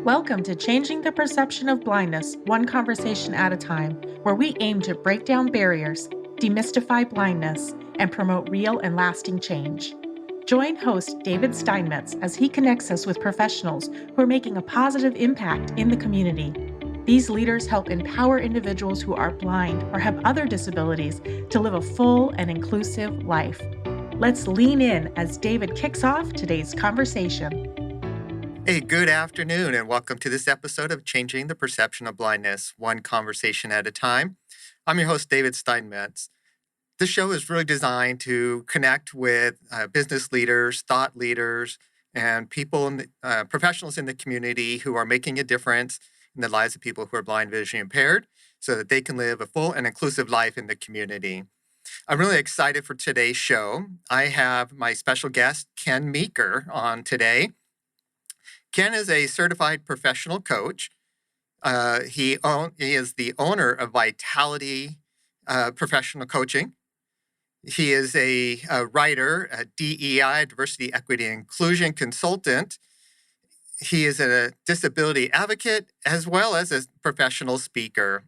Welcome to Changing the Perception of Blindness, one conversation at a time, where we aim to break down barriers, demystify blindness, and promote real and lasting change. Join host David Steinmetz as he connects us with professionals who are making a positive impact in the community. These leaders help empower individuals who are blind or have other disabilities to live a full and inclusive life. Let's lean in as David kicks off today's conversation. Hey, good afternoon, and welcome to this episode of Changing the Perception of Blindness, one conversation at a time. I'm your host, David Steinmetz. This show is really designed to connect with business leaders, thought leaders, and people, professionals in the community who are making a difference in the lives of people who are blind, visually impaired, so that they can live a full and inclusive life in the community. I'm really excited for today's show. I have my special guest, Ken Meeker, on today. Ken is a certified professional coach. He is the owner of Vitality Professional Coaching. He is a writer, a DE&I, Diversity, Equity, and Inclusion consultant. He is a disability advocate as well as a professional speaker.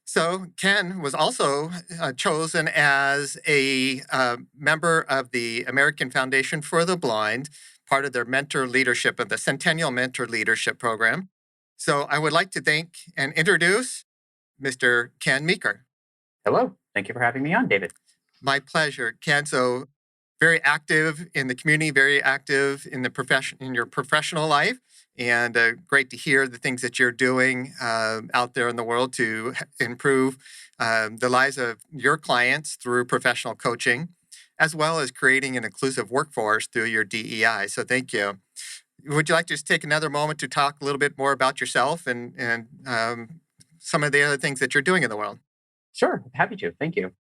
So Ken was also chosen as a member of the American Foundation for the Blind, part of their mentor leadership of the Centennial Mentor Leadership Program. So I would like to thank and introduce Mr. Ken Meeker. Hello. Thank you for having me on, David. My pleasure, Ken. So very active in the community, very active in the in your professional life, and great to hear the things that you're doing out there in the world to improve the lives of your clients through professional coaching, as well as creating an inclusive workforce through your DEI. So thank you. Would you like to just take another moment to talk a little bit more about yourself and some of the other things that you're doing in the world? Sure. Happy to. Thank you.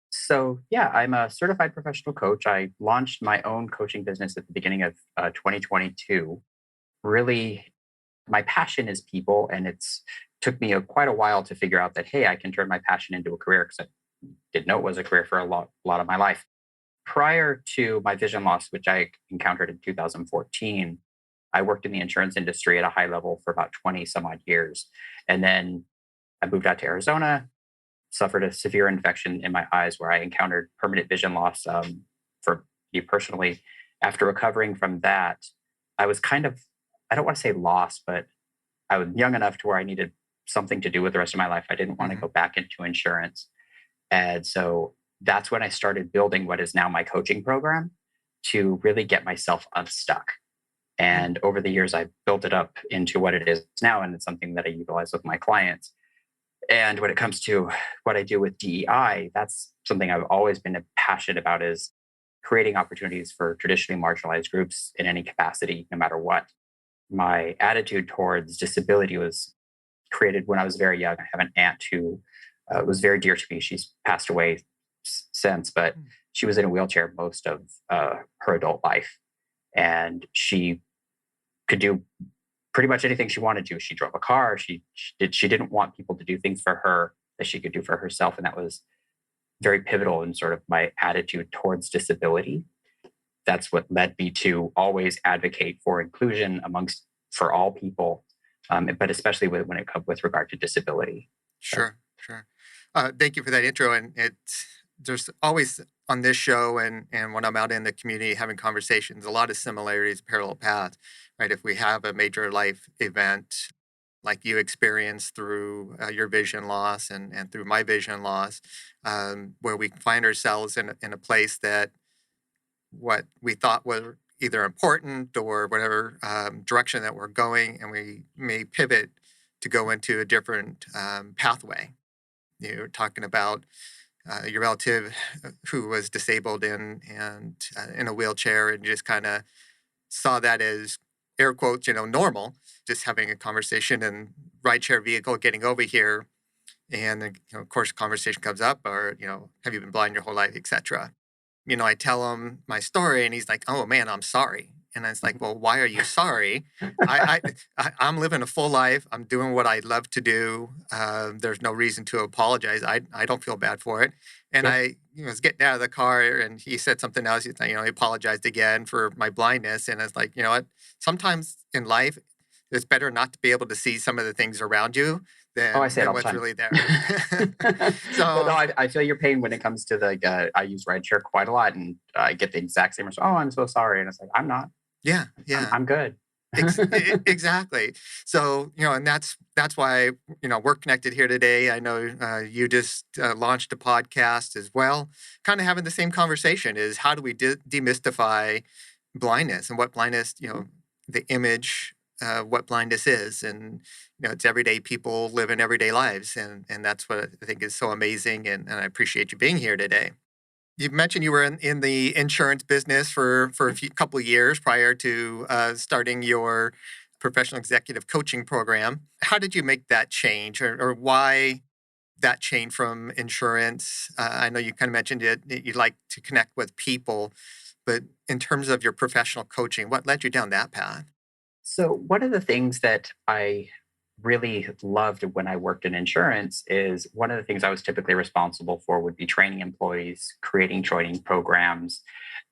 So, yeah, I'm a certified professional coach. I launched my own coaching business at the beginning of 2022. Really, my passion is people, and it's took me quite a while to figure out that, hey, I can turn my passion into a career, because I didn't know it was a career for a lot of my life. Prior to my vision loss, which I encountered in 2014, I worked in the insurance industry at a high level for about 20 some odd years. And then I moved out to Arizona, suffered a severe infection in my eyes where I encountered permanent vision loss for me personally. After recovering from that, I was kind of, I don't want to say lost, but I was young enough to where I needed something to do with the rest of my life. I didn't want to go back into insurance. And so that's when I started building what is now my coaching program to really get myself unstuck. And over the years, I built it up into what it is now. And it's something that I utilize with my clients. And when it comes to what I do with DEI, that's something I've always been passionate about, is creating opportunities for traditionally marginalized groups in any capacity, no matter what. My attitude towards disability was created when I was very young. I have an aunt who was very dear to me. She's passed away since, but she was in a wheelchair most of her adult life. And she could do pretty much anything she wanted to. She drove a car. She didn't want people to do things for her that she could do for herself. And that was very pivotal in sort of my attitude towards disability. That's what led me to always advocate for inclusion for all people, but especially when it comes with regard to disability. Sure. Thank you for that intro. And there's always on this show and when I'm out in the community having conversations, a lot of similarities, parallel paths, right? If we have a major life event like you experienced through your vision loss and through my vision loss, where we find ourselves in a place that what we thought were either important or whatever direction that we're going, and we may pivot to go into a different pathway. You're talking about your relative who was disabled and in a wheelchair, and just kind of saw that as air quotes, normal, just having a conversation and rideshare vehicle getting over here. And then, of course, conversation comes up, or, have you been blind your whole life, etc. I tell him my story and he's like, oh man, I'm sorry. And I was like, well, why are you sorry? I'm living a full life. I'm doing what I love to do. There's no reason to apologize. I don't feel bad for it. And I was getting out of the car and he said something else. He apologized again for my blindness. And it's like, what? Sometimes in life, it's better not to be able to see some of the things around you Oh, I say it than all the what's time. really there. But no, So I feel your pain when it comes to I use rideshare quite a lot, and I get the exact same response. Oh, I'm so sorry, and it's like I'm not. yeah, I'm, yeah. I'm good. Exactly. So, and that's why, we're connected here today. I know you just launched a podcast as well. Kind of having the same conversation is how do we demystify blindness and what blindness, the image, what blindness is. And, it's everyday people living everyday lives. And that's what I think is so amazing. And I appreciate you being here today. You mentioned you were in the insurance business for a couple of years prior to starting your professional executive coaching program. How did you make that change, or why that change from insurance? I know you kind of mentioned it. That you like to connect with people, but in terms of your professional coaching, what led you down that path? So, one of the things that I really loved when I worked in insurance is one of the things I was typically responsible for would be training employees, creating training programs,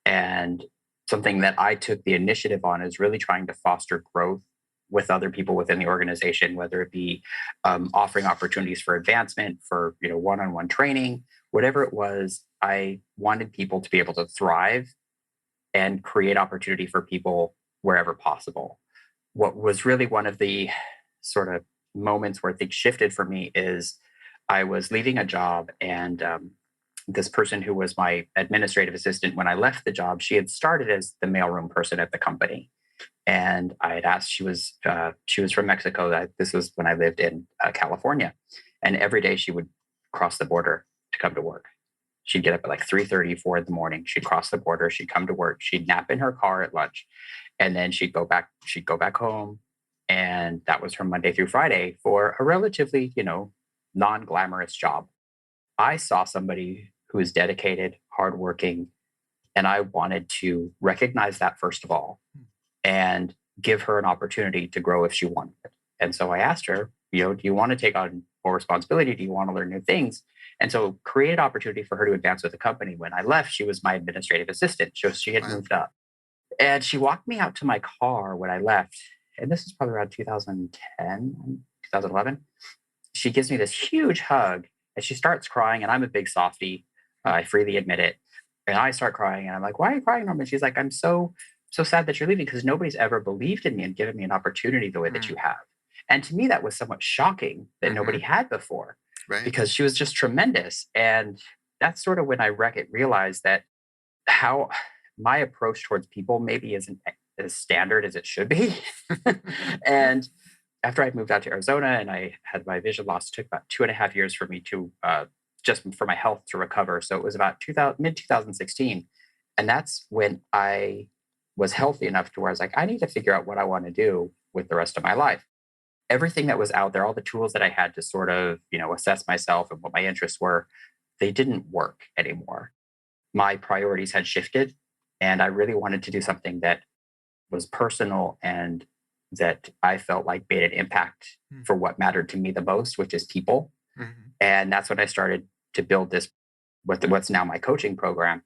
and something that I took the initiative on is really trying to foster growth with other people within the organization, whether it be offering opportunities for advancement, for one-on-one training, whatever it was. I wanted people to be able to thrive and create opportunity for people wherever possible. What was really one of the sort of moments where things shifted for me is I was leaving a job, and this person who was my administrative assistant when I left the job, she had started as the mailroom person at the company. And I had asked, she was from Mexico. This was when I lived in California, and every day she would cross the border to come to work. She'd get up at like 3:30, 4 in the morning. She'd cross the border. She'd come to work. She'd nap in her car at lunch, and then she'd go back. She'd go back home, and that was from Monday through Friday for a relatively, non-glamorous job. I saw somebody who is dedicated, hardworking, and I wanted to recognize that first of all, and give her an opportunity to grow if she wanted it. And so I asked her, do you want to take on more responsibility? Do you want to learn new things? And so created opportunity for her to advance with the company. When I left, she was my administrative assistant. So she had Wow. moved up. And she walked me out to my car when I left. And this is probably around 2010, 2011. She gives me this huge hug and she starts crying. And I'm a big softie. I freely admit it. And I start crying and I'm like, why are you crying, Norman? She's like, I'm so sad that you're leaving because nobody's ever believed in me and given me an opportunity the way that Mm, you have. And to me, that was somewhat shocking that nobody mhm. had before Right. because she was just tremendous. And that's sort of when I realized that how my approach towards people maybe isn't as standard as it should be. And after I moved out to Arizona and I had my vision loss, it took about 2.5 years for me to just for my health to recover. So it was about mid 2016. And that's when I was healthy enough to where I was like, I need to figure out what I want to do with the rest of my life. Everything that was out there, all the tools that I had to sort of, assess myself and what my interests were, they didn't work anymore. My priorities had shifted and I really wanted to do something that was personal and that I felt like made an impact Mm, for what mattered to me the most, which is people. mhm. And that's when I started to build this, what's now my coaching program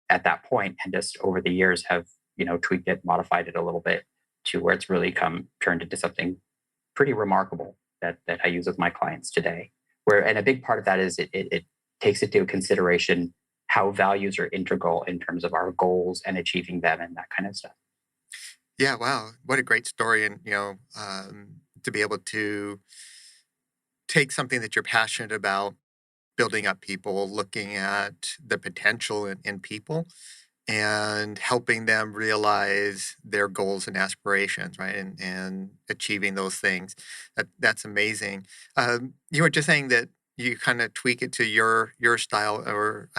at that point, and just over the years have, tweaked it, modified it a little bit to where it's really turned into something pretty remarkable that I use with my clients today. And a big part of that is it takes into consideration how values are integral in terms of our goals and achieving them and that kind of stuff. Yeah, wow. What a great story. And, to be able to take something that you're passionate about, building up people, looking at the potential in people and helping them realize their goals and aspirations, right? And achieving those things. That's amazing. You were just saying that you kind of tweak it to your style or,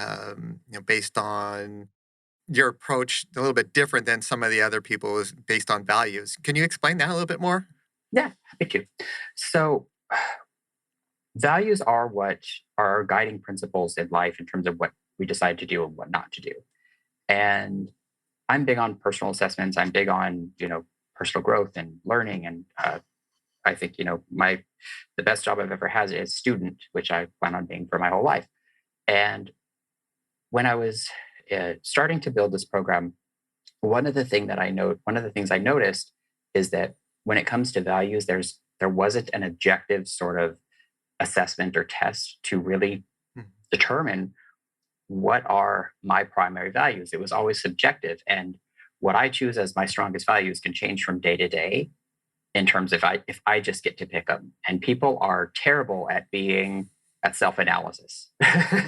based on your approach a little bit different than some of the other people is based on values. Can you explain that a little bit more? Yeah, happy to. So values are what are our guiding principles in life in terms of what we decide to do and what not to do. And I'm big on personal assessments. I'm big on, personal growth and learning. And I think, the best job I've ever had is student, which I plan on being for my whole life. And when I was starting to build this program, one of the things I noticed is that when it comes to values, there wasn't an objective sort of assessment or test to really Mhm. determine what are my primary values. It was always subjective, and what I choose as my strongest values can change from day to day in terms of if I just get to pick them. And people are terrible at being at self-analysis.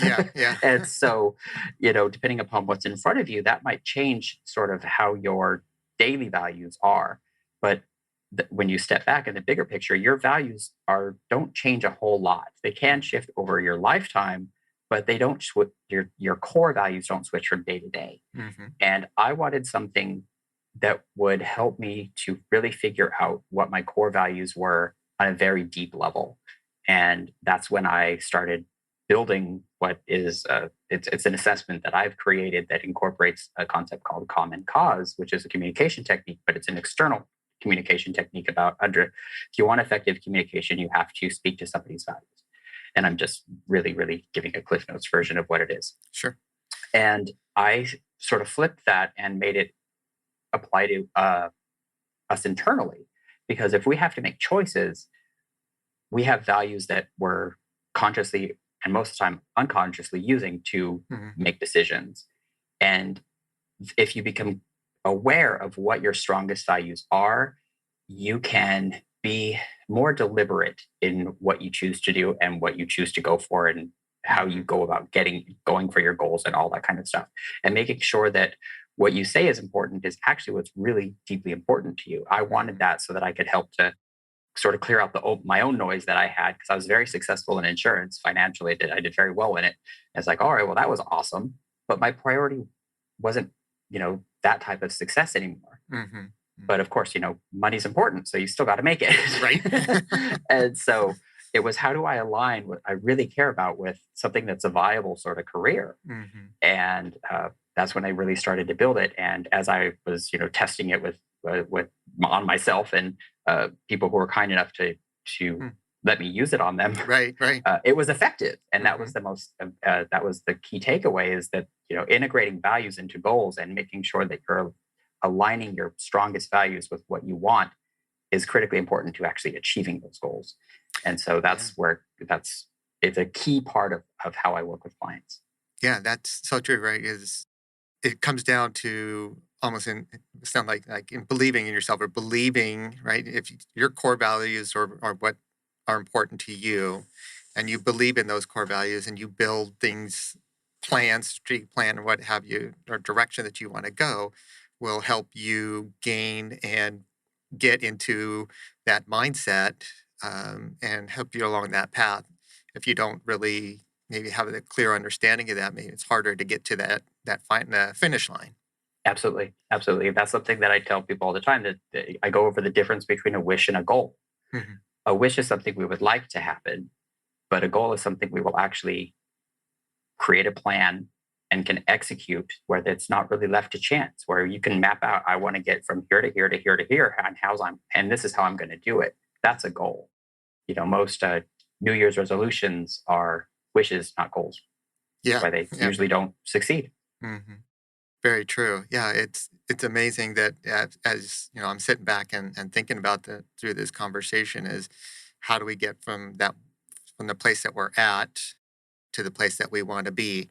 Yeah, yeah. And so, depending upon what's in front of you, that might change sort of how your daily values are. But when you step back in the bigger picture, your values don't change a whole lot. They can shift over your lifetime, but they don't switch. Your core values don't switch from day to day. Mhm. And I wanted something that would help me to really figure out what my core values were on a very deep level. And that's when I started building what is it's an assessment that I've created that incorporates a concept called common cause, which is a communication technique, but it's an external communication technique about under if you want effective communication, you have to speak to somebody's values. And I'm just really, really giving a Cliff Notes version of what it is. Sure. And I sort of flipped that and made it apply to us internally. Because if we have to make choices, we have values that we're consciously and most of the time unconsciously using to Mhm. make decisions. And if you become aware of what your strongest values are, you can be more deliberate in what you choose to do and what you choose to go for and how you Mhm. go about going for your goals and all that kind of stuff. And making sure that what you say is important is actually what's really deeply important to you. I wanted Mhm. that so that I could help to sort of clear out my own noise that I had because I was very successful in insurance financially. I did very well in it. And it's like, all right, well, that was awesome. But my priority wasn't, that type of success anymore. Mhm. But Mhm. of course, money's important. So you still got to make Right. it. And so it was how do I align what I really care about with something that's a viable sort of career? Mhm. And that's when I really started to build it. And as I was, testing it with on myself and people who were kind enough to Mm. let me use it on them, Right, right. it was effective. And that was Mhm. the most that was the key takeaway is that integrating values into goals and making sure that you're aligning your strongest values with what you want is critically important to actually achieving those goals. And so Yeah. that's it's a key part of how I work with clients. Yeah, that's so true, right? Is it comes down to almost in sound like in believing in yourself or believing, right? If your core values or what are important to you and you believe in those core values and you build things, plans, strategic plan, or what have you, or direction that you want to go will help you gain and get into that mindset and help you along that path. If you don't really maybe have a clear understanding of that, maybe it's harder to get to that finish line. Absolutely, absolutely. That's something that I tell people all the time that I go over the difference between a wish and a goal. Mhm. A wish is something we would like to happen, but a goal is something we will actually create a plan and can execute where it's not really left to chance, where you can map out, I want to get from here to here to here to here, and this is how I'm going to do it. That's a goal. Most New Year's resolutions are wishes, not goals. That's Yeah, why they yeah. usually don't succeed. Hmm. Very true. Yeah, it's amazing that as you know, I'm sitting back and thinking about the through this conversation is how do we get from the place that we're at to the place that we want to be,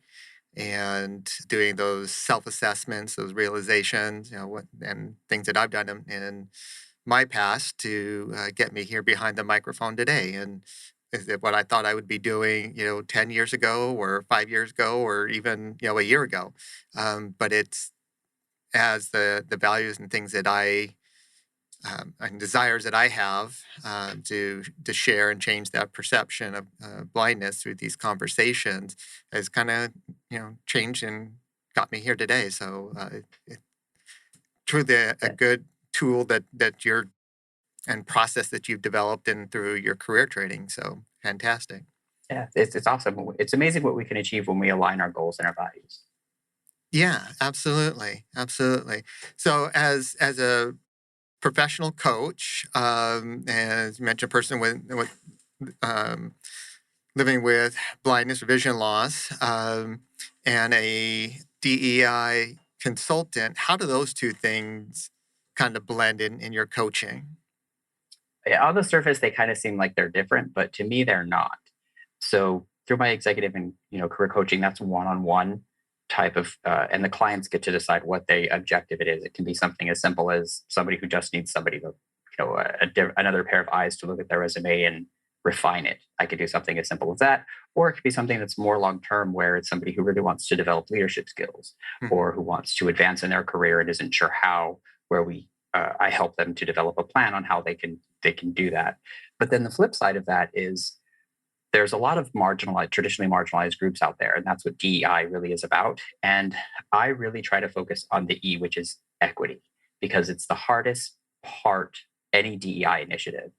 and doing those self assessments, those realizations, what and things that I've done in my past to get me here behind the microphone today. And is it what I thought I would be doing, 10 years ago or 5 years ago or even, a year ago. But it's as the values and things that and desires that I have to share and change that perception of blindness through these conversations has kind of, changed and got me here today. So it's truly a Yeah, good tool that you're and process that you've developed and through your career training. So fantastic. yeah, it's awesome. It's amazing what we can achieve when we align our goals and our values. Yeah, absolutely, absolutely. So as a professional coach, as you mentioned, a person with um, living with blindness or vision loss, and a DEI consultant, how do those two things kind of blend in your coaching? On the surface, they kind of seem like they're different, but to me, they're not. So through my executive and career coaching, that's one-on-one type of, and the clients get to decide what the objective it is. It can be something as simple as somebody who just needs somebody to, another pair of eyes to look at their resume and refine it. I could do something as simple as that, or it could be something that's more long-term, where it's somebody who really wants to develop leadership skills, Mhm. or who wants to advance in their career and isn't sure how. Where I help them to develop a plan on how they can do that. But then the flip side of that is there's a lot of traditionally marginalized groups out there, and that's what DEI really is about. And I really try to focus on the E, which is equity, because it's the hardest part. Any DEI initiative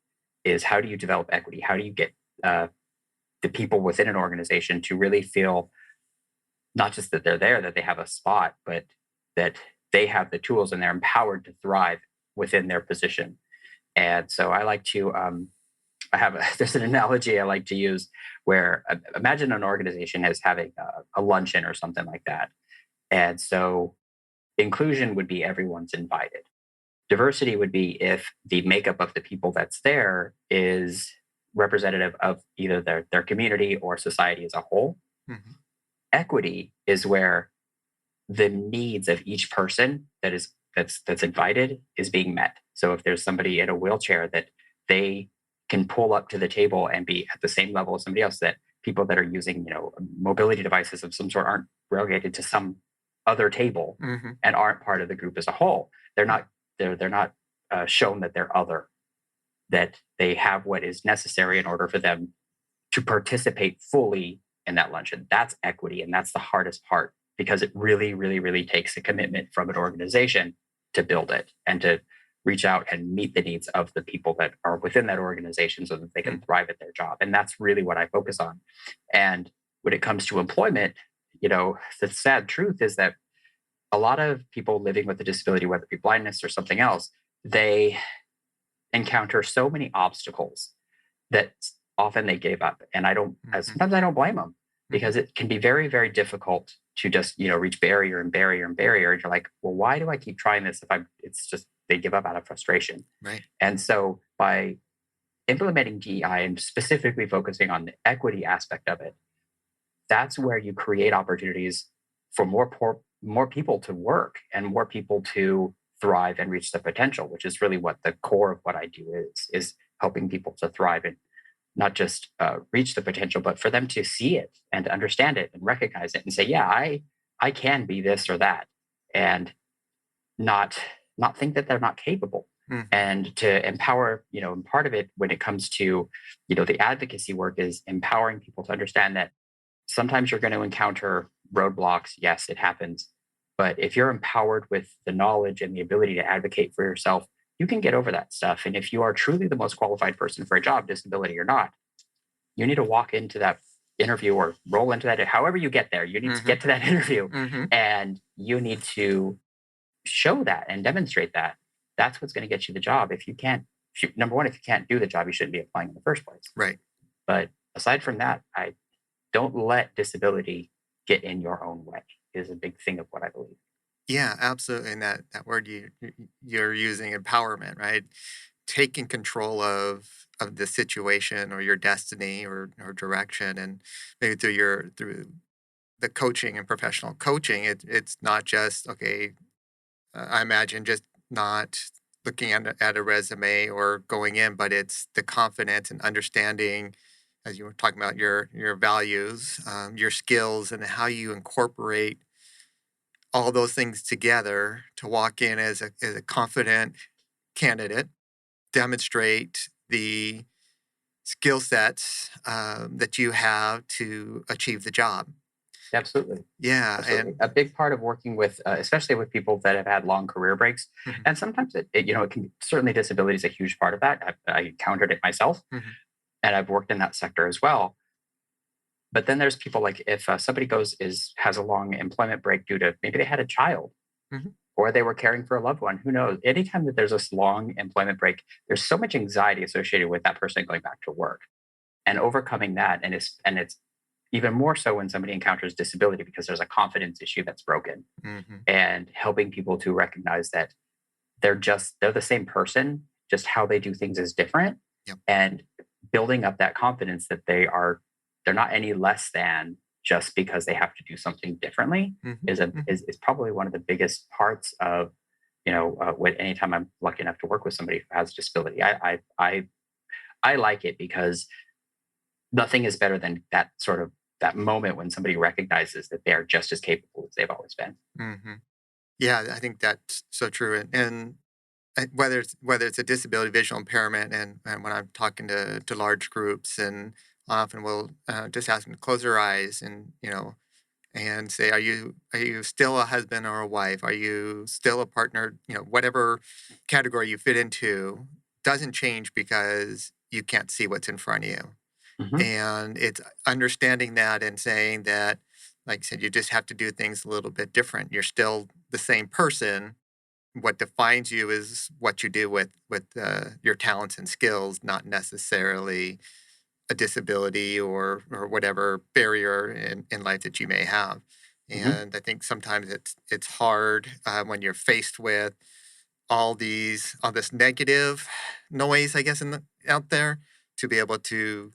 is, how do you develop equity? How do you get uh, the people within an organization to really feel not just that they're there, that they have a spot, but that they have the tools and they're empowered to thrive within their position. And so I like to there's an analogy I like to use where, imagine an organization as having a luncheon or something like that. And so inclusion would be everyone's invited. Diversity would be if the makeup of the people that's there is representative of either their community or society as a whole. Mhm. Equity is where the needs of each person that's invited is being met. So if there's somebody in a wheelchair, that they can pull up to the table and be at the same level as somebody else, that people that are using mobility devices of some sort aren't relegated to some other table Mhm. and aren't part of the group as a whole. They're not shown that they're other, that they have what is necessary in order for them to participate fully in that luncheon. That's equity. And that's the hardest part, because it really, really, really takes a commitment from an organization to build it and to reach out and meet the needs of the people that are within that organization so that they can thrive at their job. And that's really what I focus on. And when it comes to employment, the sad truth is that a lot of people living with a disability, whether it be blindness or something else, they encounter so many obstacles that often they gave up. And Mhm. sometimes I don't blame them, Mhm. because it can be very, very difficult to just, reach barrier and barrier and barrier. And you're like, well, why do I keep trying this it's just, they give up out of frustration. Right. And so by implementing DEI and specifically focusing on the equity aspect of it, that's where you create opportunities for more people to work and more people to thrive and reach their potential, which is really what the core of what I do is helping people to thrive and not just reach the potential, but for them to see it and to understand it and recognize it and say, yeah, I can be this or that, and not not think that they're not capable. Mhm. And to empower, and part of it when it comes to, the advocacy work is empowering people to understand that sometimes you're going to encounter roadblocks. Yes, it happens. But if you're empowered with the knowledge and the ability to advocate for yourself, you can get over that stuff. And if you are truly the most qualified person for a job, disability or not, you need to walk into that interview or roll into that. However you get there, you need to Mhm. get to that interview, Mhm. and you need to show that and demonstrate that. That's what's going to get you the job. Number one, if you can't do the job, you shouldn't be applying in the first place. Right. But aside from that, I don't let disability get in your own way is a big thing of what I believe. Yeah, absolutely. And that word you're using, empowerment, right? Taking control of the situation or your destiny or direction, and maybe through the coaching and professional coaching, it's not just okay. I imagine just not looking at a resume or going in, but it's the confidence and understanding, as you were talking about your values, your skills, and how you incorporate all those things together to walk in as a confident candidate, demonstrate the skill sets that you have to achieve the job. Absolutely. Yeah, Absolutely. and A big part of working with, especially with people that have had long career breaks, mhm, and sometimes it can certainly disability is a huge part of that. I encountered it myself, mhm, and I've worked in that sector as well. But then there's people like if somebody has a long employment break due to maybe they had a child mhm, or they were caring for a loved one. Who knows? Anytime that there's this long employment break, there's so much anxiety associated with that person going back to work and overcoming that. And it's even more so when somebody encounters disability because there's a confidence issue that's broken, mhm, and helping people to recognize that they're the same person, just how they do things is different. Yep. And building up that confidence that they're not any less than just because they have to do something differently is probably one of the biggest parts of, when anytime I'm lucky enough to work with somebody who has a disability. I like it because nothing is better than that moment when somebody recognizes that they are just as capable as they've always been. Mm-hmm. Yeah, I think that's so true. And whether it's a disability, visual impairment, and when I'm talking to large groups, and often we'll just ask them to close their eyes and and say, are you still a husband or a wife? Are you still a partner? Whatever category you fit into doesn't change because you can't see what's in front of you. Mhm. And it's understanding that and saying that, like I said, you just have to do things a little bit different. You're still the same person. What defines you is what you do with your talents and skills, not necessarily a disability or whatever barrier in life that you may have. Mhm. And I think sometimes it's hard when you're faced with all this negative noise, I guess, out there, to be able to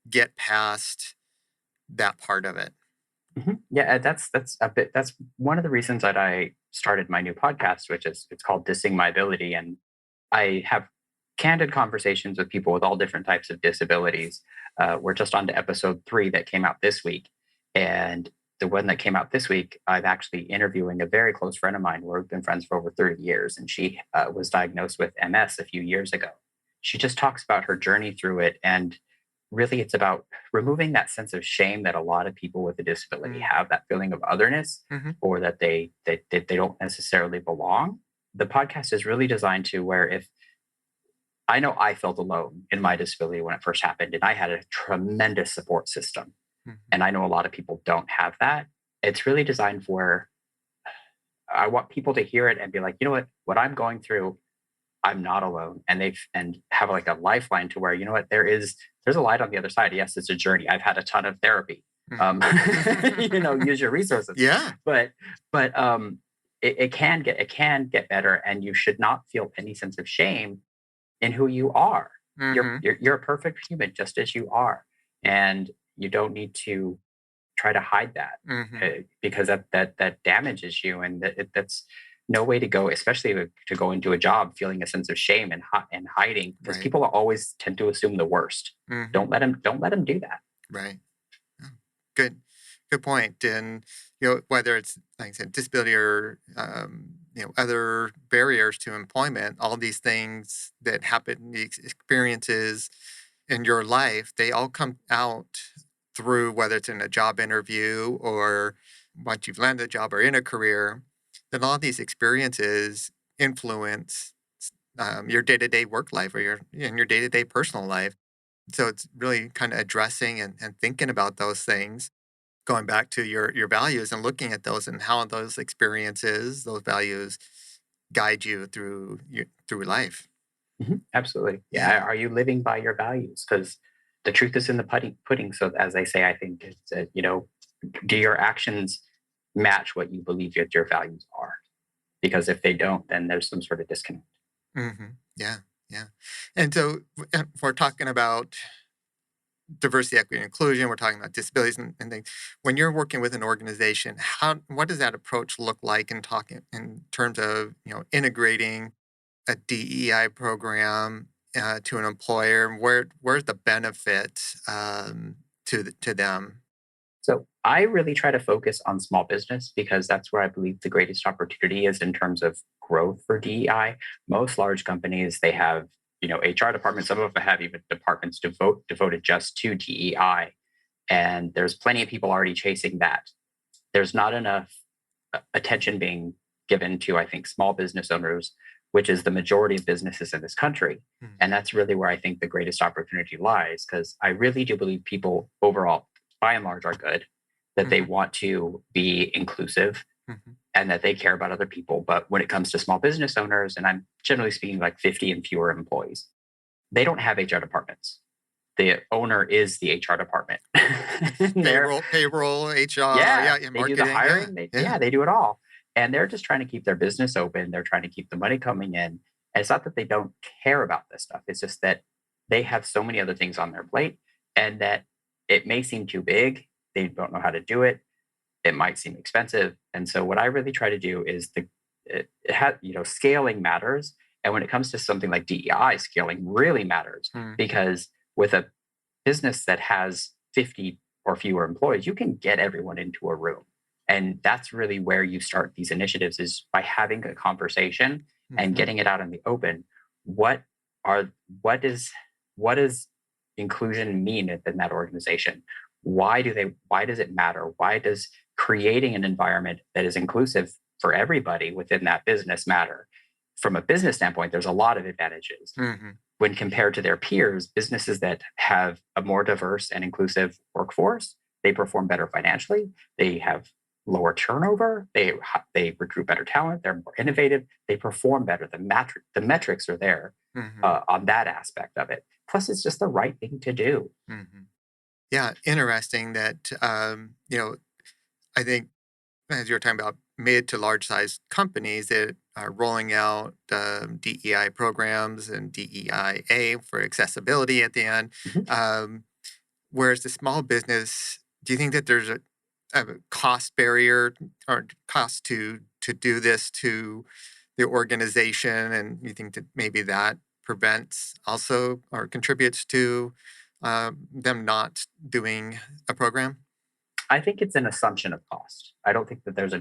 get past that part of it. Yeah, that's one of the reasons that I started my new podcast, which is it's called Dissing My Ability, and I have candid conversations with people with all different types of disabilities. We're just on to episode 3 that came out this week, and the one that came out this week, I'm actually interviewing a very close friend of mine. We've been friends for over 30 years, and she was diagnosed with MS a few years ago. She just talks about her journey through it, and really it's about removing that sense of shame that a lot of people with a disability have, that feeling of otherness, Mm-hmm. or that they don't necessarily belong. The podcast is really designed to where, if I know I felt alone in my disability when it first happened, and I had a tremendous support system, and I know a lot of people don't have that. It's really designed for, I want people to hear it and be like, you know what I'm going through, I'm not alone, and have like a lifeline to where, there's a light on the other side. Yes, it's a journey. I've had a ton of therapy. Use your resources. Yeah. But it can get better, and you should not feel any sense of shame in who you are. Mm-hmm. You're a perfect human just as you are, and you don't need to try to hide that, because that damages you, and that's no way to go, especially to go into a job feeling a sense of shame and hiding, because Right. people always tend to assume the worst. Mm-hmm. Don't let them do that. Right. Oh, good point. And whether it's, like I said, disability or other barriers to employment, all these things that happen, these experiences in your life, they all come out through, whether it's in a job interview or once you've landed a job or in a career, then all these experiences influence your day-to-day work life or your day-to-day personal life. So it's really kind of addressing and thinking about those things, going back to your values and looking at those and how those experiences, those values guide you through life. Absolutely. Yeah. Yeah. Are you living by your values? Because the truth is in the pudding. So, as they say, I think it's, do your actions match what you believe your values are? Because if they don't, then there's some sort of disconnect. Yeah. Yeah. And so if we're talking about diversity, equity, and inclusion. We're talking about disabilities and things. When you're working with an organization, what does that approach look like in talking in terms of integrating a DEI program to an employer? Where's the benefit to them? So I really try to focus on small business, because that's where I believe the greatest opportunity is in terms of growth for DEI. Most large companies, they have, HR departments. Some of them have even departments devoted just to DEI. And there's plenty of people already chasing that. There's not enough attention being given to, I think, small business owners, which is the majority of businesses in this country. And that's really where I think the greatest opportunity lies, because I really do believe people overall, by and large, are good, that they want to be inclusive, and that they care about other people. But when it comes to small business owners, and I'm generally speaking like 50 and fewer employees, they don't have HR departments. The owner is the HR department. Payroll, HR, They marketing, do the hiring. yeah. They do it all. And they're just trying to keep their business open. They're trying to keep the money coming in. And it's not that they don't care about this stuff. It's just that they have so many other things on their plate and that it may seem too big. They don't know how to do it. It might seem expensive. And so what I really try to do is scaling matters. And when it comes to something like DEI, scaling really matters because with a business that has 50 or fewer employees, you can get everyone into a room. And that's really where you start these initiatives is by having a conversation and getting it out in the open. What does inclusion mean in that organization? Why does it matter? Why does creating an environment that is inclusive for everybody within that business matter? From a business standpoint, there's a lot of advantages. When compared to their peers, businesses that have a more diverse and inclusive workforce, they perform better financially. They have lower turnover. They recruit better talent. They're more innovative. They perform better. The metrics are there on that aspect of it. Plus, it's just the right thing to do. Yeah, interesting that, I think as you were talking about mid to large size companies that are rolling out DEI programs and DEIA for accessibility at the end. Whereas the small business, do you think that there's a cost barrier or cost to do this to the organization? And you think that maybe that prevents also or contributes to them not doing a program? I think it's an assumption of cost. I don't think that there's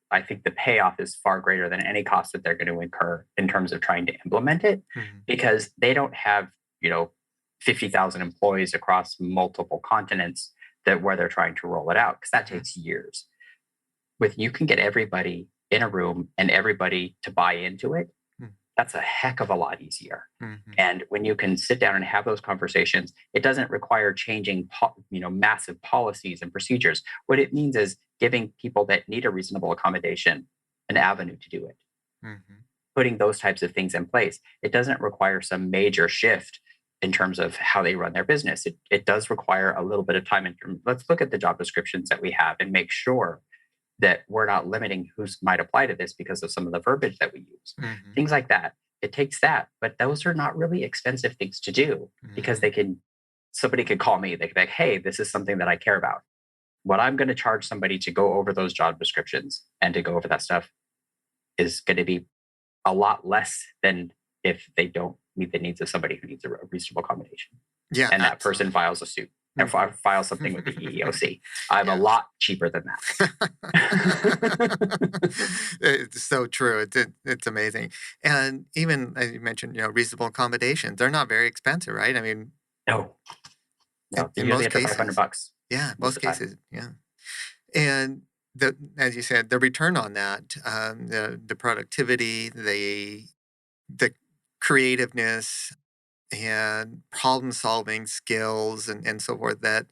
I think the payoff is far greater than any cost that they're going to incur in terms of trying to implement it because they don't have, 50,000 employees across multiple continents where they're trying to roll it out because that takes years. You can get everybody in a room and everybody to buy into it. That's a heck of a lot easier. And when you can sit down and have those conversations, it doesn't require changing, massive policies and procedures. What it means is giving people that need a reasonable accommodation an avenue to do it. Putting those types of things in place. It doesn't require some major shift in terms of how they run their business. It does require a little bit of time. Let's look at the job descriptions that we have and make sure that we're not limiting who might apply to this because of some of the verbiage that we use. Things like that. It takes that, but those are not really expensive things to do because somebody could call me. They could be like, hey, this is something that I care about. What I'm going to charge somebody to go over those job descriptions and to go over that stuff is going to be a lot less than if they don't meet the needs of somebody who needs a reasonable accommodation. Yeah, and that person files a suit. And file something with the EEOC. I'm a lot cheaper than that. It's so true. It's amazing. And even as you mentioned, reasonable accommodations, they're not very expensive, right? I mean, no, in most cases, $500. Yeah, most cases, yeah. And as you said, the return on that, the productivity, the creativeness, and problem solving skills and so forth that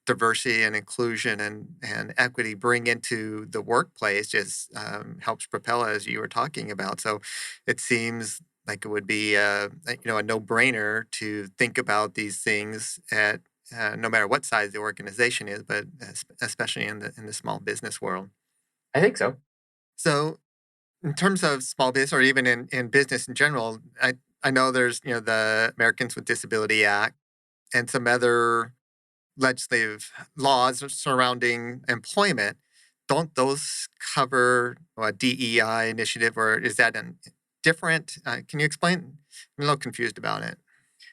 diversity and inclusion and equity bring into the workplace just helps propel as you were talking about. So it seems like it would be a no-brainer to think about these things at no matter what size the organization is, but especially in the small business world. I think so. So in terms of small business or even in business in general, I know there's, the Americans with Disability Act and some other legislative laws surrounding employment. Don't those cover a DEI initiative, or is that different? Can you explain? I'm a little confused about it.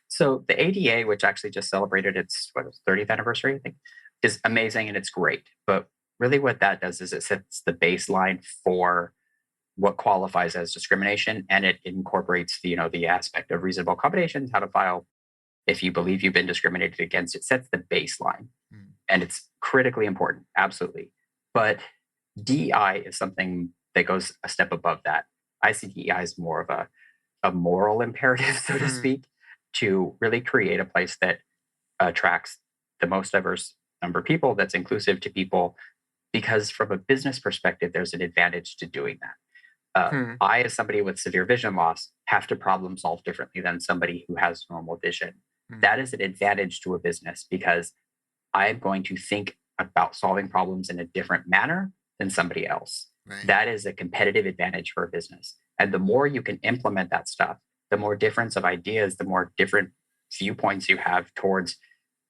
So the ADA, which actually just celebrated its 30th anniversary, I think, is amazing and it's great. But really what that does is it sets the baseline for what qualifies as discrimination, and it incorporates the aspect of reasonable accommodations, how to file if you believe you've been discriminated against. It sets the baseline, and it's critically important, absolutely. But DEI is something that goes a step above that. I see DEI as more of a moral imperative, so to speak, to really create a place that attracts the most diverse number of people, that's inclusive to people, because from a business perspective, there's an advantage to doing that. I, as somebody with severe vision loss, have to problem solve differently than somebody who has normal vision. That is an advantage to a business because I'm going to think about solving problems in a different manner than somebody else. Right. That is a competitive advantage for a business. And the more you can implement that stuff, the more difference of ideas, the more different viewpoints you have towards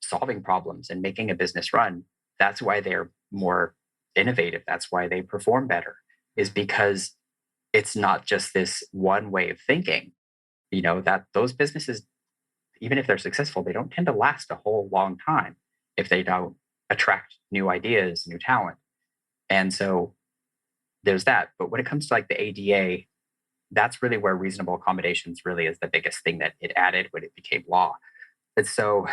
solving problems and making a business run. That's why they're more innovative. That's why they perform better, is because it's not just this one way of thinking. That those businesses, even if they're successful, they don't tend to last a whole long time if they don't attract new ideas, new talent. And so there's that. But when it comes to like the ADA, that's really where reasonable accommodations really is the biggest thing that it added when it became law. And so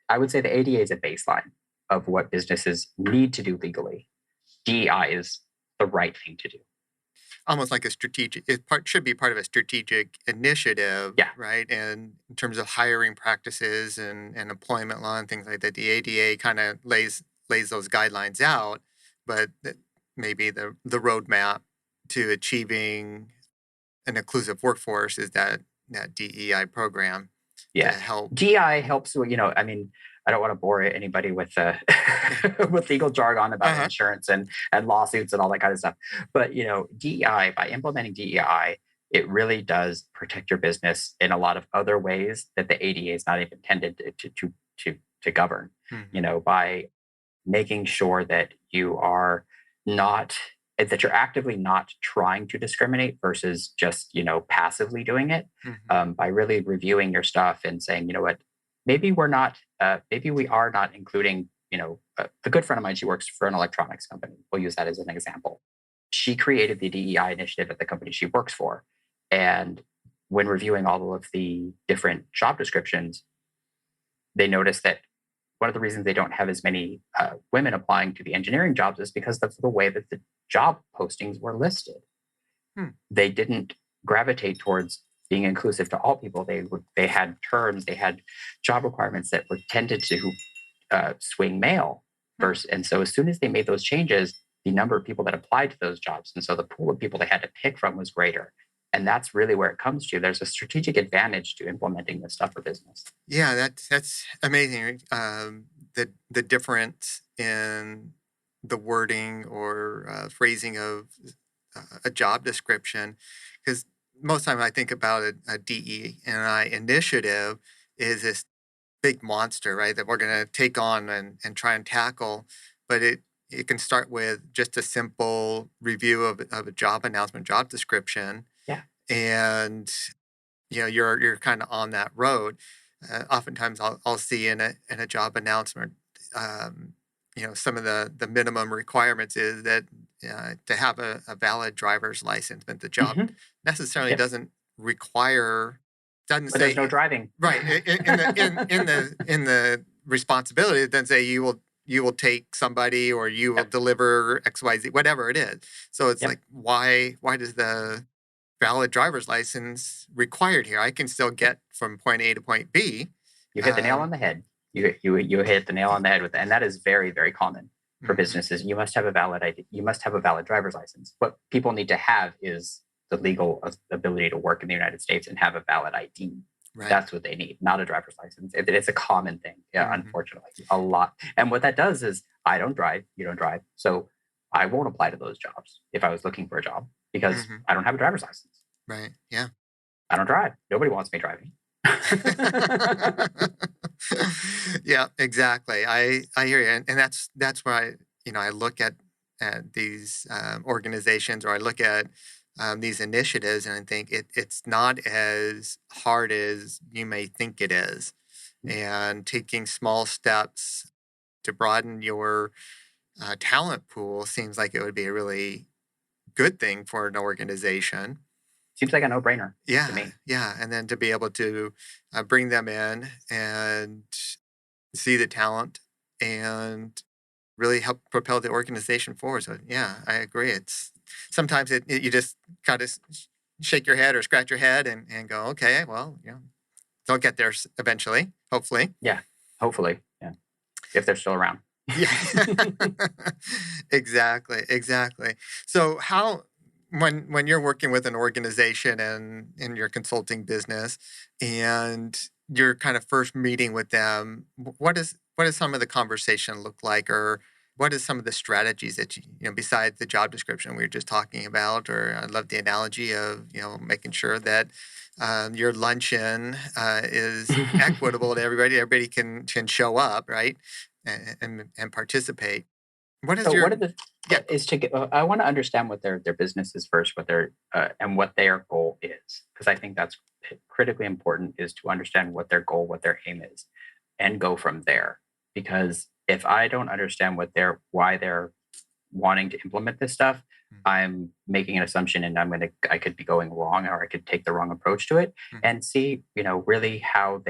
I would say the ADA is a baseline of what businesses need to do legally. DEI is the right thing to do. Almost like should be part of a strategic initiative, Yeah. right? And in terms of hiring practices and employment law and things like that, the ADA kind of lays those guidelines out, but maybe the roadmap to achieving an inclusive workforce is that DEI program to Yeah. help. DEI helps, I mean, I don't want to bore anybody with with legal jargon about insurance and lawsuits and all that kind of stuff. But DEI, by implementing DEI, it really does protect your business in a lot of other ways that the ADA is not even intended to govern. By making sure that you are not that you're actively not trying to discriminate versus just passively doing it. By really reviewing your stuff and saying, what, maybe we are not including, a good friend of mine, she works for an electronics company. We'll use that as an example. She created the DEI initiative at the company she works for. And when reviewing all of the different job descriptions, they noticed that one of the reasons they don't have as many women applying to the engineering jobs is because that's the way that the job postings were listed. They didn't gravitate towards being inclusive to all people. They had terms, they had job requirements that were tended to swing male first. And so as soon as they made those changes, the number of people that applied to those jobs, and so the pool of people they had to pick from was greater. And that's really where it comes to. There's a strategic advantage to implementing this stuff for business. Yeah, that's amazing. The difference in the wording or phrasing of a job description, because most time I think about a DE&I initiative is this big monster, right, that we're going to take on and try and tackle, but it can start with just a simple review of a job announcement, job description. Yeah. And you're kind of on that road. Oftentimes I'll see in a job announcement, some of the minimum requirements is that to have a valid driver's license, but the job necessarily doesn't require. Doesn't but say there's no driving. Right. In the responsibility, it doesn't say you will take somebody or you will deliver XYZ, whatever it is. So it's like, why does the valid driver's license required here? I can still get from point A to point B. You hit the nail on the head. You hit the nail on the head with that. And that is very, very common for businesses. You must have a valid ID. You must have a valid driver's license. What people need to have is the legal ability to work in the United States and have a valid ID. Right. That's what they need, not a driver's license. It's a common thing, unfortunately, a lot. And what that does is I don't drive, you don't drive. So I won't apply to those jobs if I was looking for a job because I don't have a driver's license. Right. Yeah. I don't drive. Nobody wants me driving. Yeah, exactly. I hear you. And that's why, I look at these organizations, or I look at these initiatives, and I think it's not as hard as you may think it is. And taking small steps to broaden your talent pool seems like it would be a really good thing for an organization. Seems like a no-brainer. Yeah, to me. Yeah. And then to be able to bring them in and see the talent and really help propel the organization forward. So yeah, I agree. It's sometimes you just kind of shake your head or scratch your head and go, okay, well, they'll get there eventually, hopefully. Yeah, hopefully. Yeah, if they're still around. Yeah, exactly. So when you're working with an organization and in your consulting business, and you're kind of first meeting with them, what does some of the conversation look like, or what are some of the strategies that besides the job description we were just talking about? Or I love the analogy of making sure that your luncheon is equitable to everybody. Everybody can show up, right, and participate. What is So your what are the yeah? is to get, I want to understand what their business is first, what their and what their goal is, because I think that's critically important, is to understand what their goal, what their aim is, and go from there. Because if I don't understand why they're wanting to implement this stuff, Mm, I'm making an assumption, and I could be going wrong, or I could take the wrong approach to it, mhm, and see, really how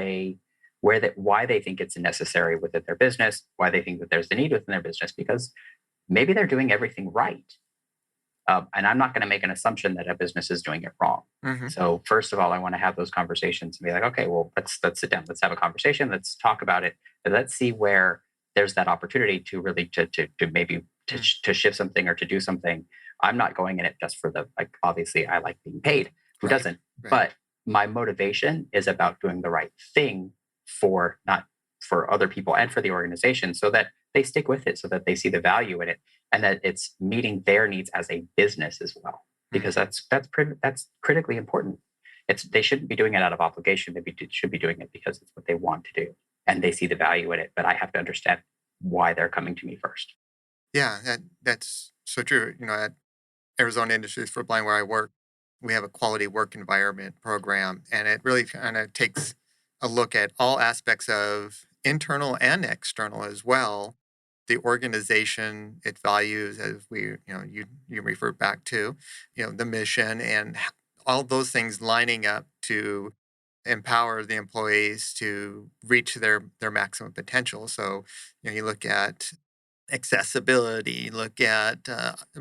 why they think it's necessary within their business, why they think that there's the need within their business, because maybe they're doing everything right. And I'm not going to make an assumption that a business is doing it wrong. mhm, So first of all, I want to have those conversations and be like, okay, well, let's sit down, let's have a conversation, let's talk about it, and let's see where there's that opportunity to really to maybe mm, to shift something or to do something. I'm not going in it just for the, like, obviously I like being paid. Who right, doesn't? right. But my motivation is about doing the right thing for not for other people and for the organization, so that they stick with it, so that they see the value in it, and that it's meeting their needs as a business as well, because Mhm, that's critically important. They shouldn't be doing it out of obligation. Should be doing it because it's what they want to do and they see the value in it. But I have to understand why they're coming to me first. Yeah, that's so true. At Arizona Industries for Blind, where I work, we have a quality work environment program, and it really kind of takes a look at all aspects of internal and external as well. The organization, its values, as you refer back to, the mission and all those things lining up to empower the employees to reach their maximum potential. So, you look at accessibility, you look at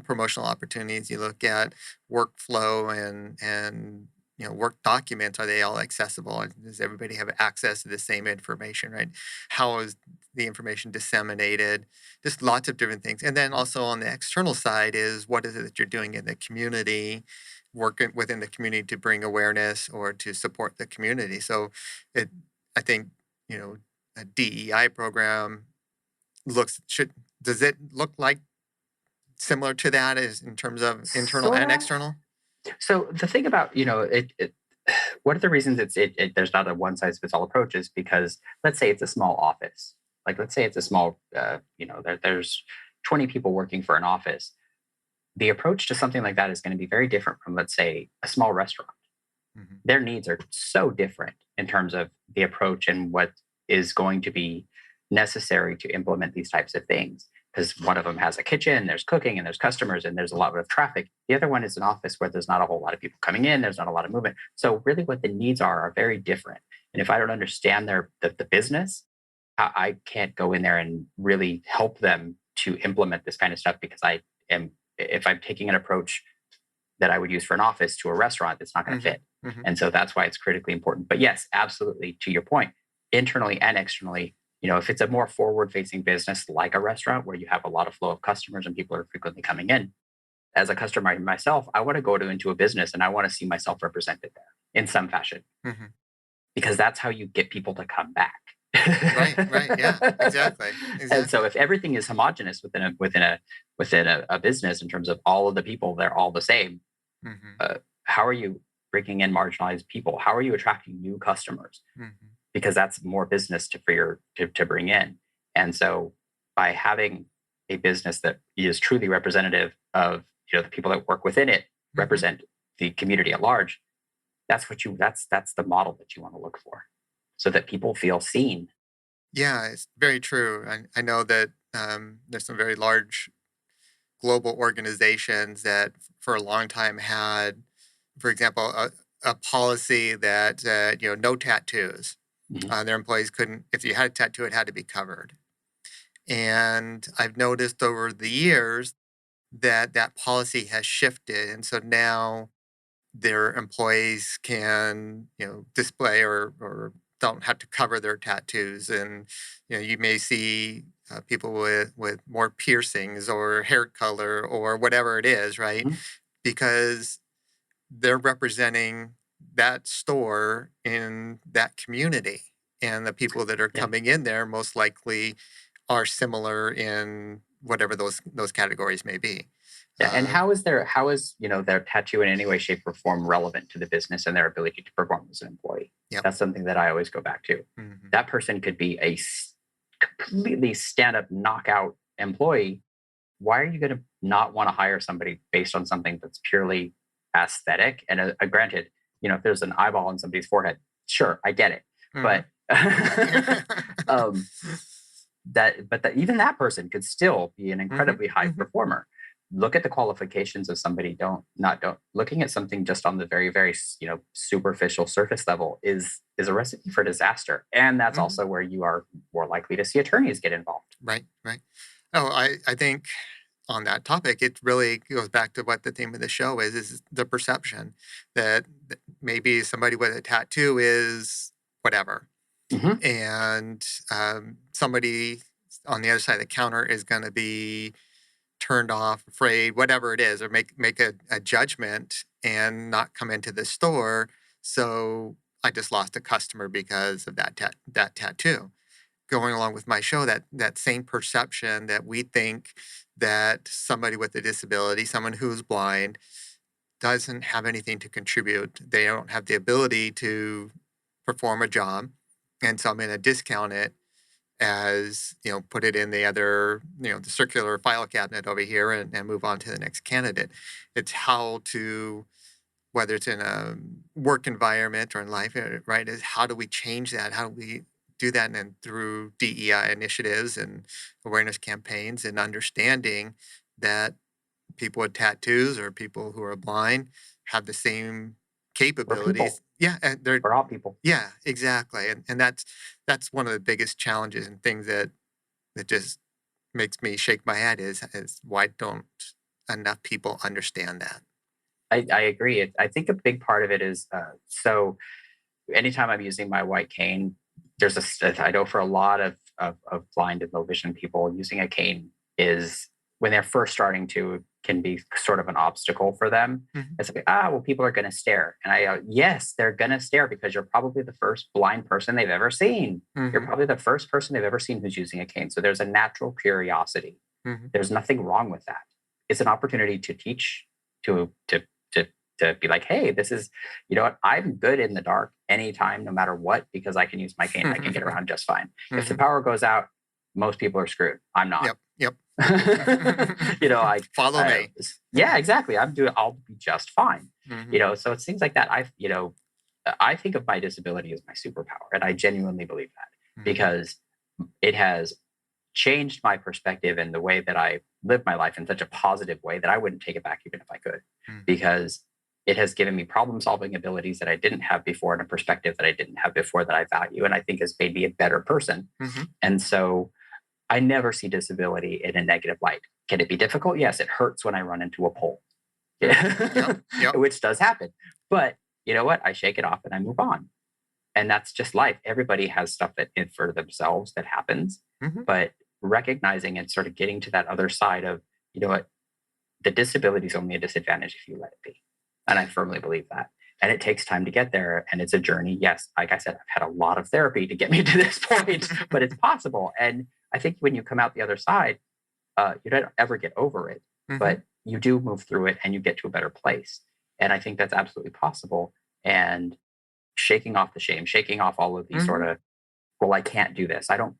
promotional opportunities, you look at workflow and work documents. Are they all accessible? And does everybody have access to the same information, right? How is the information disseminated? Just lots of different things. And then also on the external side is, what is it that you're doing in the community, working within the community to bring awareness or to support the community. So it I think, a DEI program looks should does it look like similar to that as in terms of internal Sort and of. external? So the thing about, one of the reasons there's not a one size fits all approach is because, let's say it's a small office. Like, let's say it's a small, there's 20 people working for an office. The approach to something like that is going to be very different from, let's say, a small restaurant. Mhm, Their needs are so different in terms of the approach and what is going to be necessary to implement these types of things. Because one of them has a kitchen, there's cooking, and there's customers, and there's a lot of traffic. The other one is an office where there's not a whole lot of people coming in, there's not a lot of movement. So really, what the needs are very different. And if I don't understand the business, I can't go in there and really help them to implement this kind of stuff, because I am if I'm taking an approach that I would use for an office to a restaurant, it's not going to mhm, fit. mhm. And so that's why it's critically important. But yes, absolutely, to your point, internally and externally, if it's a more forward facing business like a restaurant where you have a lot of flow of customers and people are frequently coming in, as a customer myself, I want to go into a business and I want to see myself represented there in some fashion, Mhm. because that's how you get people to come back. Right, right, yeah, exactly, And so exactly. if everything is homogenous within a business, in terms of all of the people, they're all the same, Mhm, how are you bringing in marginalized people? How are you attracting new customers? mhm, Because that's more business to bring in. And so by having a business that is truly representative of, the people that work within it, mhm. represent the community at large, that's the model that you want to look for, so that people feel seen. Yeah, it's very true. I know that there's some very large global organizations that for a long time had, for example, a policy that no tattoos. Mhm. Their employees couldn't, if you had a tattoo, it had to be covered. And I've noticed over the years that that policy has shifted, and so now their employees can display or don't have to cover their tattoos. And you may see people with more piercings or hair color or whatever it is, right? Mhm. Because they're representing that store in that community, and the people that are Yeah. coming in there most likely are similar in whatever those categories may be. Yeah, and how is their tattoo in any way, shape, or form relevant to the business and their ability to perform as an employee? Yep. That's something that I always go back to. Mhm. That person could be a completely stand-up knockout employee. Why are you going to not want to hire somebody based on something that's purely aesthetic? And granted, if there's an eyeball on somebody's forehead, sure, I get it. Mhm. But even that person could still be an incredibly high performer. Look at the qualifications of somebody. Don't looking at something just on the very, very superficial surface level is a recipe for disaster. And that's also where you are more likely to see attorneys get involved. Right. Oh, I think on that topic, it really goes back to what the theme of the show is the perception that maybe somebody with a tattoo is whatever. Mhm. And somebody on the other side of the counter is going to be turned off, afraid, whatever it is, or make a judgment and not come into the store. So I just lost a customer because of that tattoo. Going along with my show, that same perception that we think that somebody with a disability, someone who's blind, doesn't have anything to contribute. They don't have the ability to perform a job, and so I'm going to discount it as put it in the other the circular file cabinet over here and move on to the next candidate. It's how to, whether it's in a work environment or in life, right, is how do we change that? How do we do that? And then through DEI initiatives and awareness campaigns and understanding that people with tattoos or people who are blind have the same We're people. capabilities. Yeah, and they're We're all people. yeah, exactly. And that's one of the biggest challenges and things that just makes me shake my head is why don't enough people understand that? I agree. I think a big part of it is so anytime I'm using my white cane, I know for a lot of blind and low vision people, using a cane is when they're first starting to can be sort of an obstacle for them. Mhm. It's like, well, people are going to stare. And yes, they're going to stare because you're probably the first blind person they've ever seen. You're Mhm. probably the first person they've ever seen who's using a cane. So there's a natural curiosity. Mhm. There's nothing wrong with that. It's an opportunity to teach, to to be like, hey, this is, what, I'm good in the dark anytime, no matter what, because I can use my cane. I can get around just fine. If the Mhm. power goes out, most people are screwed. I'm not. Yep. I Follow me. yeah, exactly. I'll be just fine. Mhm. So it's things like that. I think of my disability as my superpower, and I genuinely believe that Mhm. because it has changed my perspective and the way that I live my life in such a positive way that I wouldn't take it back even if I could, Mhm. because it has given me problem solving abilities that I didn't have before and a perspective that I didn't have before that I value and I think has made me a better person. Mhm. And so I never see disability in a negative light. Can it be difficult? Yes, it hurts when I run into a pole, Mhm. Yep. Yep. which does happen. But you know what? I shake it off and I move on. And that's just life. Everybody has stuff that for themselves that happens, Mhm. but recognizing and sort of getting to that other side of, what, the disability is only a disadvantage if you let it be. And I firmly believe that. And it takes time to get there. And it's a journey. Yes, like I said, I've had a lot of therapy to get me to this point, but it's possible. And I think when you come out the other side, you don't ever get over it, Mhm. but you do move through it and you get to a better place. And I think that's absolutely possible. And shaking off the shame, shaking off all of these sort Mhm. of, well, I can't do this. I don't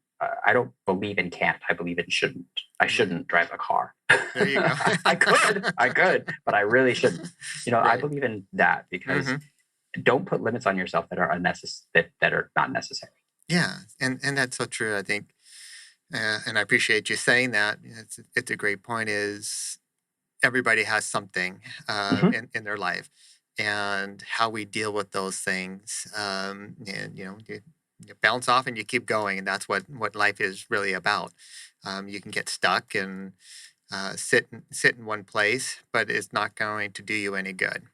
believe in can't. I believe in shouldn't. I Right. shouldn't drive a car. There you go. I could, but I really shouldn't. I Right. believe in that because Mhm. don't put limits on yourself that are unnecessary, that are not necessary. Yeah, and that's so true. I think, and I appreciate you saying that. It's a great point. Is everybody has something Mhm. in their life, and how we deal with those things, and you bounce off and you keep going, and that's what life is really about. You can get stuck and sit in one place, but it's not going to do you any good.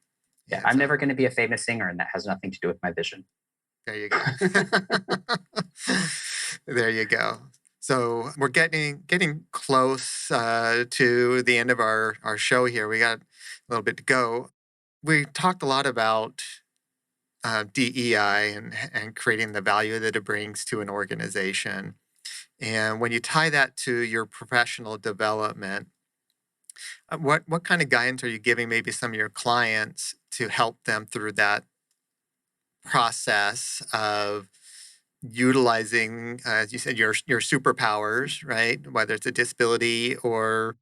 Yeah, And I'm so never going to be a famous singer, and that has nothing to do with my vision. there you go. There you go. So we're getting close to the end of our show here. We got a little bit to go. We talked a lot about DEI and creating the value that it brings to an organization. And when you tie that to your professional development, what kind of guidance are you giving maybe some of your clients to help them through that process of utilizing, as you said, your superpowers, right? Whether it's a disability or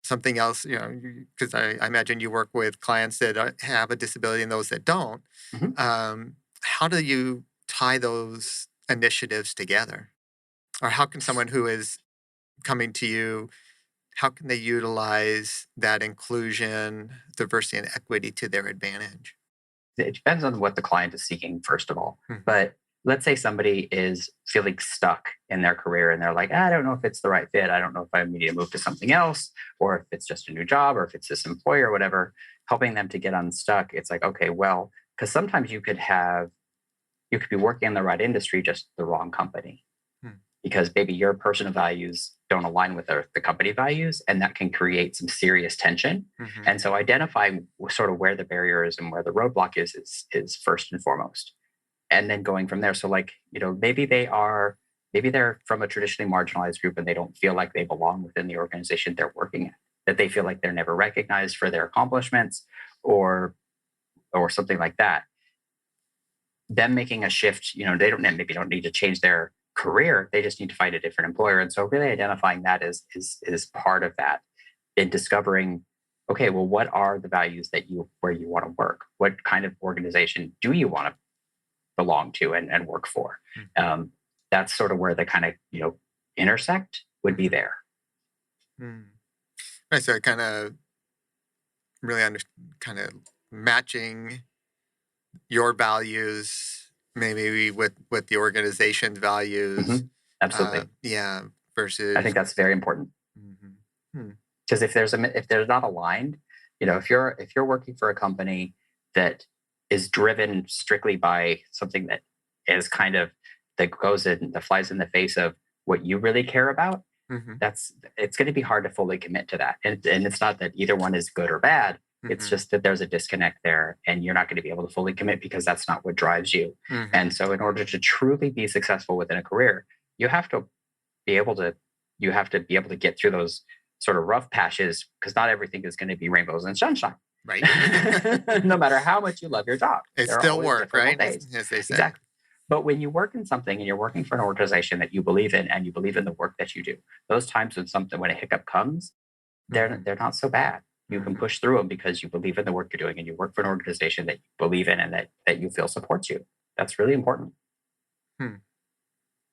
something else, because I imagine you work with clients that have a disability and those that don't. Mhm. How do you tie those initiatives together? Or how can someone who is coming to you, how can they utilize that inclusion, diversity, and equity to their advantage? It depends on what the client is seeking, first of all. Mhm. But let's say somebody is feeling stuck in their career and they're like, I don't know if it's the right fit. I don't know if I need to move to something else, or if it's just a new job, or if it's this employer, or whatever. Helping them to get unstuck. It's like, okay, well, because sometimes you could be working in the right industry, just the wrong company, Hmm. because maybe your personal values don't align with the company values, and that can create some serious tension. Mhm. And so identifying sort of where the barrier is and where the roadblock is first and foremost, and then going from there. So like, maybe they're from a traditionally marginalized group and they don't feel like they belong within the organization they're working at, that they feel like they're never recognized for their accomplishments, or something like that. Them making a shift, they don't need to change their career. They just need to find a different employer. And so really identifying that is part of that, in discovering, okay, well, what are the values where you want to work? What kind of organization do you want to belong to and work for? Mhm. That's sort of where the kind of, intersect would be Mhm. there. Mm. Right, so kind of really kind of matching your values maybe with the organization's values. Mhm. Absolutely. Yeah, I versus. think that's very important. Mhm. Hmm. Because if there's not aligned, if you're working for a company that is driven strictly by something that is kind of that flies in the face of what you really care about, Mhm. it's going to be hard to fully commit to that. And it's not that either one is good or bad. It's Mhm. just that there's a disconnect there, and you're not going to be able to fully commit because that's not what drives you. Mhm. And so in order to truly be successful within a career, you have to be able to get through those sort of rough patches, because not everything is going to be rainbows and sunshine. Right. No matter how much you love your job, It's there are still always work, difficult right? As, days. as they say. Exactly. But when you work in something and you're working for an organization that you believe in, and you believe in the work that you do, those times when a hiccup comes, Mhm. they're not so bad. You can Mhm. push through them because you believe in the work you're doing, and you work for an organization that you believe in, and that you feel supports you. That's really important. Hmm.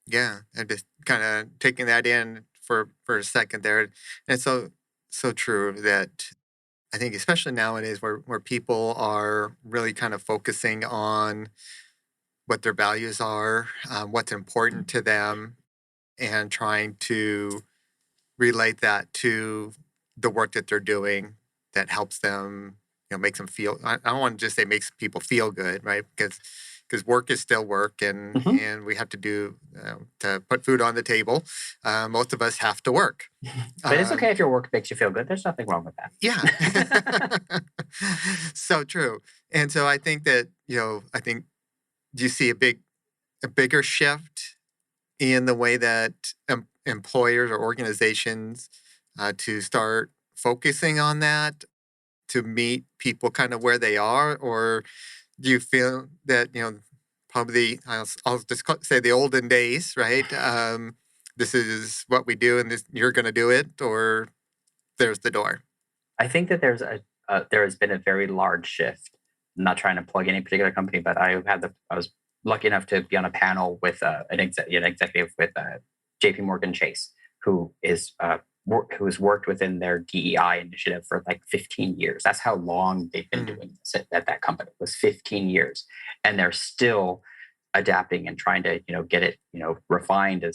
Yeah, and just kind of taking that in for a second there, and it's so true that I think especially nowadays where people are really kind of focusing on what their values are, what's important to them, and trying to relate that to the work that they're doing that helps them, makes them feel. I don't want to just say makes people feel good, right? Because work is still work, and Mhm. we have to do to put food on the table. Most of us have to work. But it's okay Um, if your work makes you feel good. There's nothing wrong with yeah, that. so true. And so I think that I think you see a bigger shift in the way that employers or organizations to start focusing on that to meet people kind of where they are, or do you feel that probably I'll just say the olden days, right? This is what we do, and this you're going to do it, or there's the door. I think that there has been a very large shift. I'm not trying to plug any particular company, but I was lucky enough to be on a panel with an executive with J.P. Morgan Chase, who has worked within their DEI initiative for like 15 years. That's how long they've been Mm, doing this at that company, was 15 years, and they're still adapting and trying to get it refined,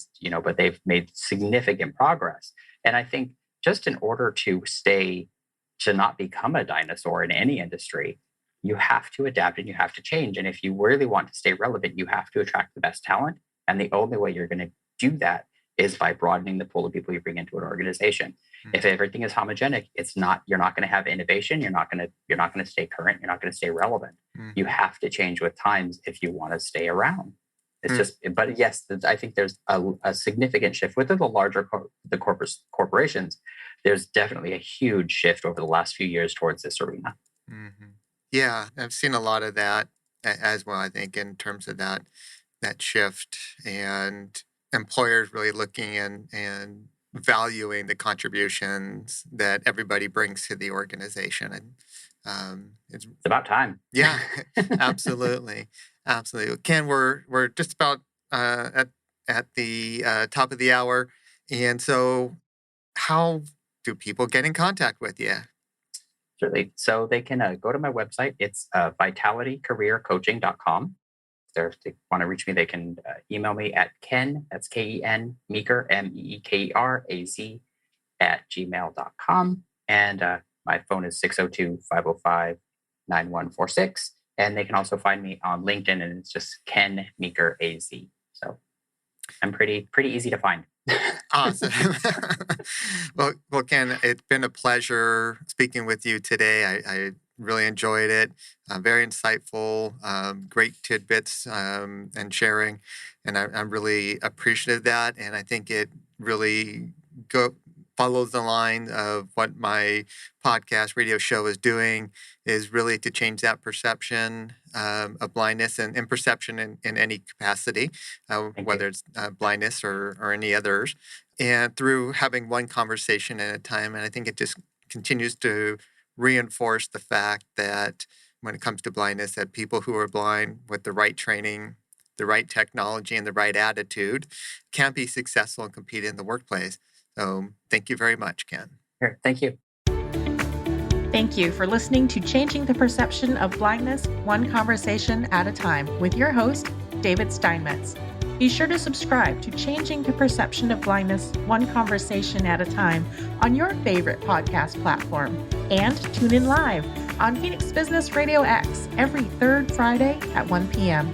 but they've made significant progress. And I think, just in order to not become a dinosaur in any industry, you have to adapt and you have to change. And if you really want to stay relevant, you have to attract the best talent. And the only way you're going to do that is by broadening the pool of people you bring into an organization. If mm, everything is homogenic, you're not going to have innovation. You're not going to stay current. You're not going to stay relevant. You mhm. have to change with times if you want to stay around. It's just, but yes, I think there's a significant shift within the larger corporations. There's definitely a huge shift over the last few years towards this arena. Mm-hmm. Yeah, I've seen a lot of that as well. I think in terms of that shift, and employers really looking and valuing the contributions that everybody brings to the organization, and it's about time. Yeah, absolutely, absolutely. Ken, we're just about at the top of the hour, and so how do people get in contact with you? Certainly. So they can go to my website. It's vitalitycareercoaching.com. If they want to reach me, they can email me at Ken, that's Ken, Meeker, MEEKERAZ, @gmail.com. And my phone is 602-505-9146. And they can also find me on LinkedIn, and it's just Ken Meeker AZ. So I'm pretty easy to find. Awesome. Well, Ken, it's been a pleasure speaking with you today. I really enjoyed it. Very insightful, great tidbits and sharing. And I'm really appreciative of that. And I think it really follows the line of what my podcast radio show is doing, is really to change that perception of blindness and perception in any capacity, whether it's blindness or any others, and through having one conversation at a time. And I think it just continues to reinforce the fact that when it comes to blindness, that people who are blind with the right training, the right technology, and the right attitude can be successful and compete in the workplace. So thank you very much, Ken. Sure. Thank you. Thank you for listening to Changing the Perception of Blindness, One Conversation at a Time with your host, David Steinmetz. Be sure to subscribe to Changing the Perception of Blindness, One Conversation at a Time on your favorite podcast platform, and tune in live on Phoenix Business RadioX every third Friday at 1 p.m.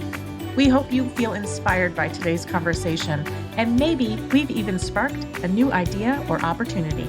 We hope you feel inspired by today's conversation, and maybe we've even sparked a new idea or opportunity.